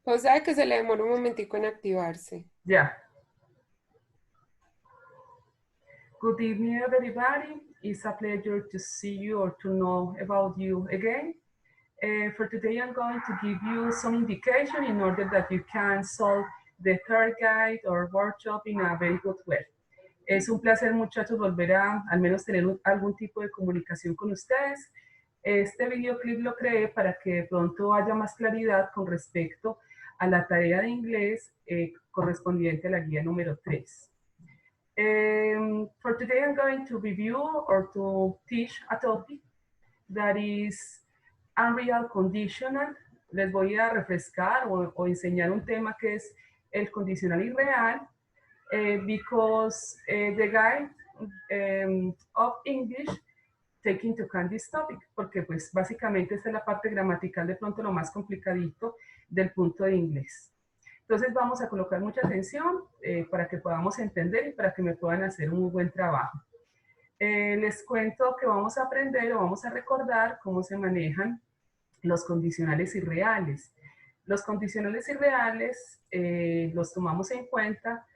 Pausa que se le demora un momentico en activarse. Yeah. Good evening, everybody. It's a pleasure to see you or to know about you again. For today, I'm going to give you some indication in order that you can solve the third guide or workshop in a very good way. Es un placer, muchachos, volver a al menos tener algún tipo de comunicación con ustedes. Este videoclip lo creé para que de pronto haya más claridad con respecto a la tarea de inglés correspondiente a la guía número 3. For today, I'm going to review or to teach a topic that is unreal conditional. Les voy a refrescar o enseñar un tema que es el condicional irreal, because the guide of English take into account this topic, porque pues básicamente esta es la parte gramatical de pronto lo más complicadito del punto de inglés. Entonces vamos a colocar mucha atención para que podamos entender y para que me puedan hacer un muy buen trabajo. Les cuento que vamos a aprender o vamos a recordar cómo se manejan los condicionales irreales. Los condicionales irreales los tomamos en cuenta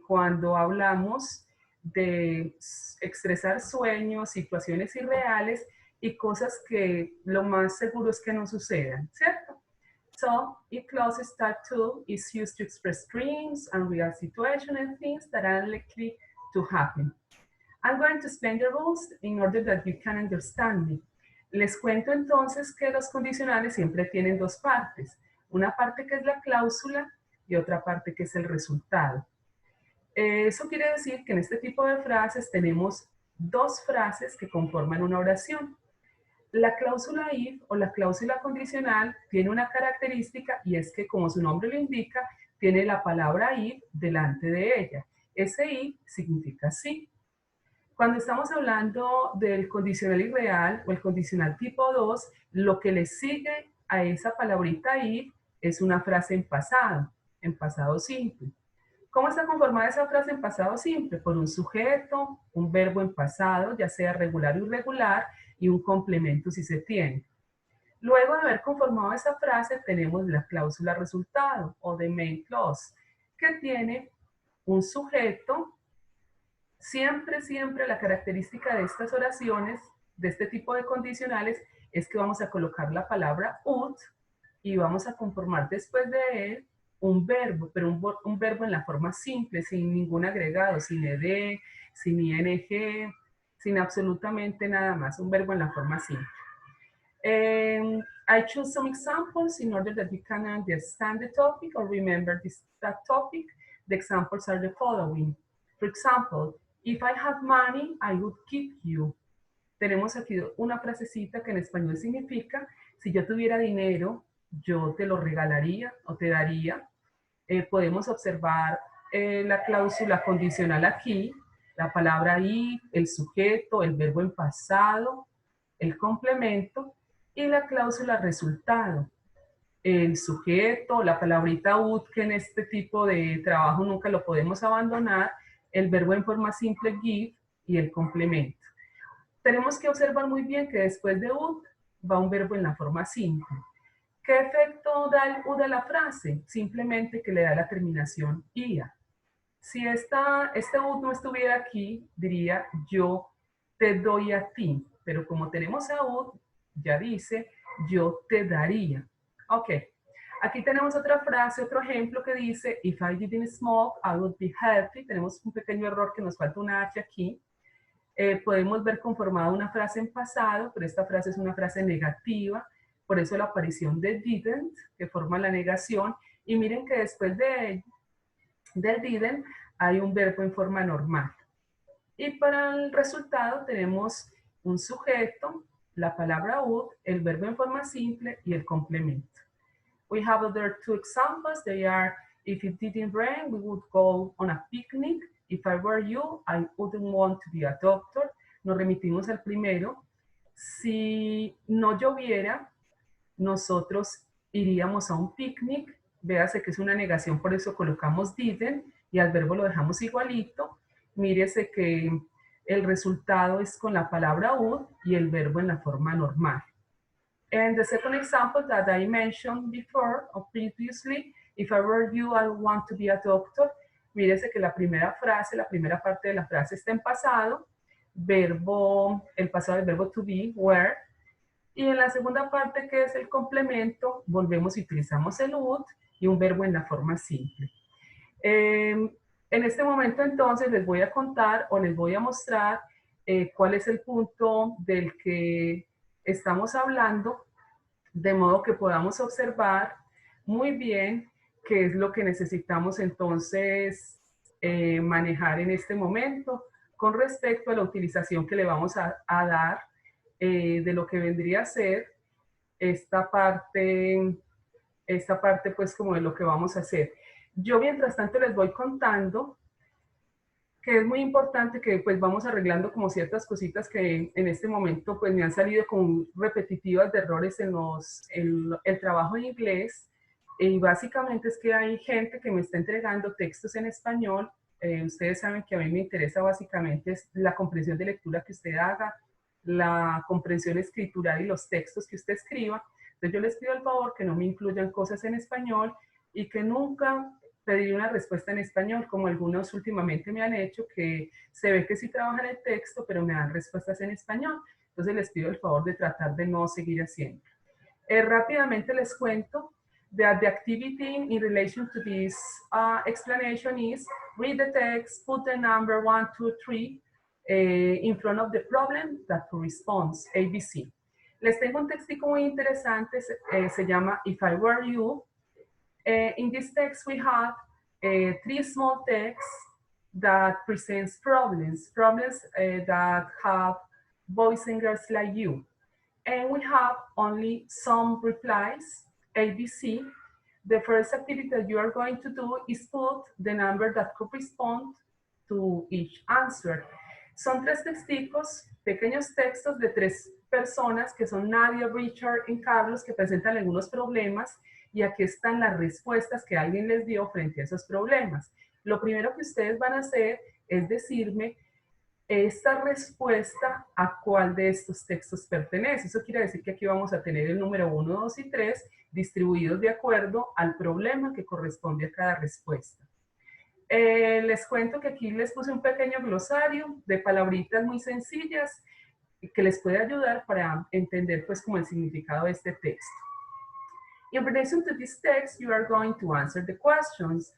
cuando hablamos de expresar sueños, situaciones irreales y cosas que lo más seguro es que no sucedan, ¿cierto? So, it clauses type 2 is used to express dreams and real situations and things that are likely to happen. I'm going to explain the rules in order that you can understand me. Les cuento entonces que los condicionales siempre tienen dos partes. Una parte que es la cláusula y otra parte que es el resultado. Eso quiere decir que en este tipo de frases tenemos dos frases que conforman una oración. La cláusula if o la cláusula condicional tiene una característica y es que, como su nombre lo indica, tiene la palabra if delante de ella. Ese if significa sí. Cuando estamos hablando del condicional irreal o el condicional tipo 2, lo que le sigue a esa palabrita if es una frase en pasado simple. ¿Cómo está conformada esa frase en pasado simple? Por un sujeto, un verbo en pasado, ya sea regular o irregular, y un complemento si se tiene. Luego de haber conformado esa frase, tenemos la cláusula resultado o the main clause, que tiene un sujeto. Siempre la característica de estas oraciones, de este tipo de condicionales, es que vamos a colocar la palabra would y vamos a conformar después de él un verbo, pero un verbo en la forma simple, sin ningún agregado, sin ed, sin ing, sin absolutamente nada más, un verbo en la forma simple. I choose some examples in order that you can understand the topic or remember that topic. The examples are the following. For example, if I had money, I would give you. Tenemos aquí una frasecita que en español significa, si yo tuviera dinero, yo te lo regalaría o te daría. Podemos observar la cláusula condicional aquí, la palabra if, el sujeto, el verbo en pasado, el complemento y la cláusula resultado. El sujeto, la palabrita would, que en este tipo de trabajo nunca lo podemos abandonar, el verbo en forma simple give y el complemento. Tenemos que observar muy bien que después de would va un verbo en la forma simple. ¿Qué efecto da el would a la frase? Simplemente que le da la terminación ia. Si este would no estuviera aquí, diría yo te doy a ti. Pero como tenemos a would, ya dice yo te daría. Ok. Aquí tenemos otra frase, otro ejemplo que dice if I didn't smoke, I would be healthy. Tenemos un pequeño error que nos falta una H aquí. Podemos ver conformada una frase en pasado, pero esta frase es una frase negativa, por eso la aparición de didn't, que forma la negación, y miren que después del didn't hay un verbo en forma normal. Y para el resultado tenemos un sujeto, la palabra would, el verbo en forma simple y el complemento. We have other two examples. They are, if it didn't rain, we would go on a picnic. If I were you, I wouldn't want to be a doctor. Nos remitimos al primero. Si no lloviera, nosotros iríamos a un picnic. Véase que es una negación, por eso colocamos didn't y al verbo lo dejamos igualito. Mírese que el resultado es con la palabra would y el verbo en la forma normal. And the second example that I mentioned before or previously, if I were you, I would want to be a doctor. Mírese que la primera frase, la primera parte de la frase está en pasado, el pasado del verbo to be, were, y en la segunda parte, que es el complemento, volvemos y utilizamos el would y un verbo en la forma simple. En este momento entonces les voy a contar o les voy a mostrar cuál es el punto del que estamos hablando, de modo que podamos observar muy bien qué es lo que necesitamos entonces manejar en este momento con respecto a la utilización que le vamos a dar de lo que vendría a ser esta parte pues como de lo que vamos a hacer. Yo mientras tanto les voy contando que es muy importante que pues vamos arreglando como ciertas cositas que en este momento pues me han salido como repetitivas de errores en el trabajo en inglés, y básicamente es que hay gente que me está entregando textos en español. Ustedes saben que a mí me interesa básicamente es la comprensión de lectura que usted haga, la comprensión escritural y los textos que usted escriba. Entonces yo les pido el favor que no me incluyan cosas en español y que nunca pedir una respuesta en español, como algunos últimamente me han hecho, que se ve que sí trabajan el texto, pero me dan respuestas en español. Entonces les pido el favor de tratar de no seguir haciendo. Rápidamente les cuento that the activity in relation to this explanation is read the text, put the number 1, 2, 3 in front of the problem that corresponds, ABC. Les tengo un textico muy interesante, se llama If I Were You. In this text, we have 3 small texts that presents problems that have boys and girls like you. And we have only some replies, ABC. The first activity that you are going to do is put the number that correspond to each answer. Son 3 texticos, pequeños textos de 3 personas que son Nadia, Richard y Carlos, que presentan algunos problemas, y aquí están las respuestas que alguien les dio frente a esos problemas. Lo primero que ustedes van a hacer es decirme esta respuesta a cuál de estos textos pertenece. Eso quiere decir que aquí vamos a tener el número 1, 2 y 3 distribuidos de acuerdo al problema que corresponde a cada respuesta. Les cuento que aquí les puse un pequeño glosario de palabritas muy sencillas que les puede ayudar para entender pues como el significado de este texto. In relation to this text, you are going to answer the questions.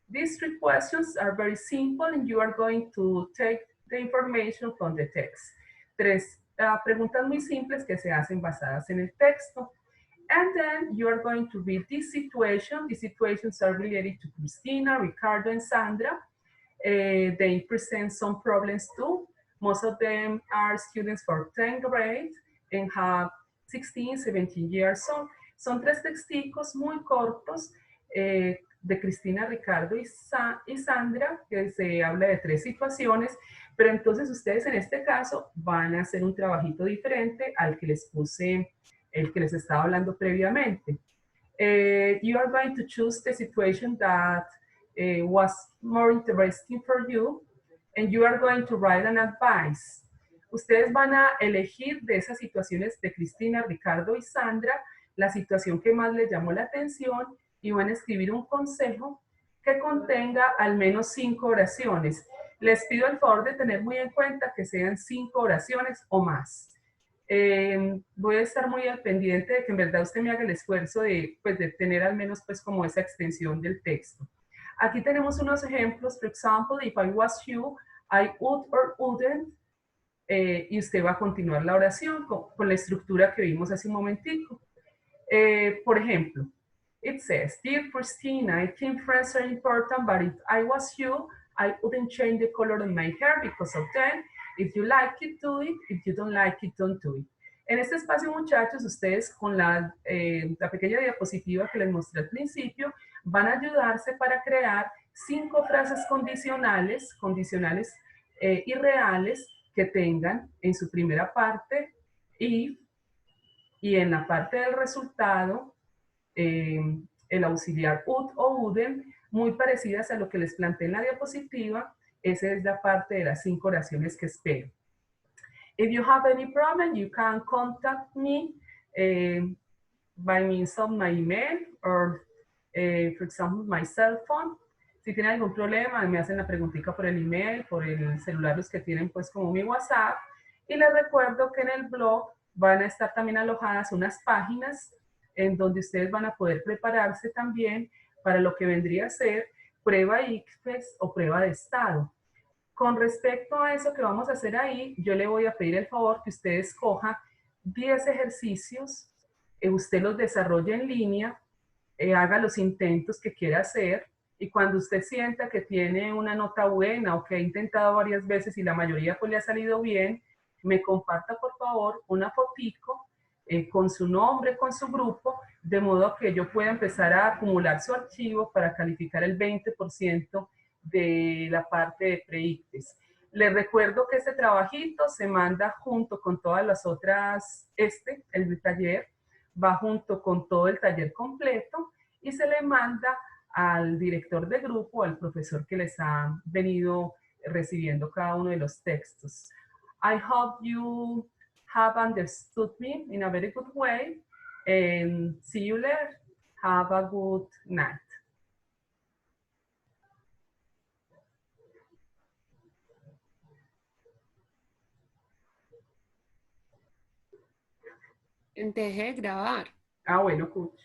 These 3 questions are very simple and you are going to take the information from the text. 3 preguntas muy simples que se hacen basadas en el texto. And then you are going to read this situation. These situations are related to Cristina, Ricardo, and Sandra. They present some problems too. Most of them are students for 10th grade and have 16, 17 years old. Son 3 texticos muy cortos de Cristina, Ricardo y Sandra, que se habla de 3 situaciones, pero entonces ustedes en este caso van a hacer un trabajito diferente al que les puse, el que les estaba hablando previamente. You are going to choose the situation that was more interesting for you, and you are going to write an advice. Ustedes van a elegir de esas situaciones de Cristina, Ricardo y Sandra la situación que más les llamó la atención y van a escribir un consejo que contenga al menos 5 oraciones. Les pido el favor de tener muy en cuenta que sean 5 oraciones o más. Voy a estar muy al pendiente de que en verdad usted me haga el esfuerzo de, pues, de tener al menos pues como esa extensión del texto. Aquí tenemos unos ejemplos. For example, if I was you, I would or wouldn't. Y usted va a continuar la oración con la estructura que vimos hace un momentico. Por ejemplo, it says, Dear Christina, I think friends are important, but if I was you, I wouldn't change the color of my hair because of them. If you like it, do it. If you don't like it, don't do it. En este espacio, muchachos, ustedes con la pequeña diapositiva que les mostré al principio, van a ayudarse para crear 5 frases condicionales y reales que tengan en su primera parte y en la parte del resultado el auxiliar would o wouldn't, muy parecidas a lo que les planteé en la diapositiva. Esa es la parte de las 5 oraciones que espero. If you have any problem, you can contact me by means of my email or, for example, my cell phone. Si tienen algún problema, me hacen la preguntita por el email, por el celular, los que tienen pues como mi WhatsApp. Y les recuerdo que en el blog van a estar también alojadas unas páginas en donde ustedes van a poder prepararse también para lo que vendría a ser prueba ICFES o prueba de estado. Con respecto a eso que vamos a hacer ahí, yo le voy a pedir el favor que usted escoja 10 ejercicios, usted los desarrolle en línea, haga los intentos que quiera hacer y cuando usted sienta que tiene una nota buena o que ha intentado varias veces y la mayoría pues le ha salido bien, me comparta por favor una fotico con su nombre, con su grupo, de modo que yo pueda empezar a acumular su archivo para calificar el 20% de la parte de pre-ICFES. Les recuerdo que este trabajito se manda junto con todas las otras, el taller, va junto con todo el taller completo y se le manda al director de grupo, al profesor que les ha venido recibiendo cada uno de los textos. I hope you have understood me in a very good way and see you later. Have a good night. Dejé de grabar. Ah, bueno, coach.